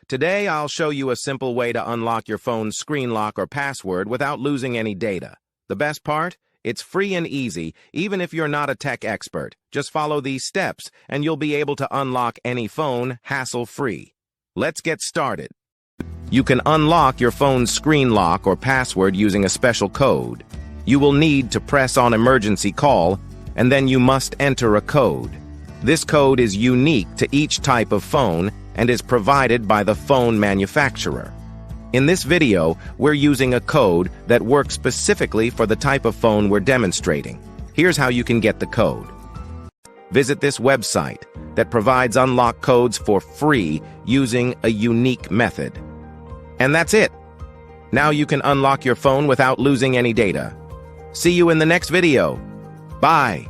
Today, I'll show you a simple way to unlock your phone's screen lock or password without losing any data. The best part? It's free and easy, even if you're not a tech expert. Just follow these steps, and you'll be able to unlock any phone hassle-free. Let's get started. You can unlock your phone's screen lock or password using a special code. You will need to press on emergency call, and then you must enter a code. This code is unique to each type of phone and is provided by the phone manufacturer. In this video, we're using a code that works specifically for the type of phone we're demonstrating. Here's how you can get the code. Visit this website that provides unlock codes for free using a unique method. And that's it. Now you can unlock your phone without losing any data. See you in the next video. Bye.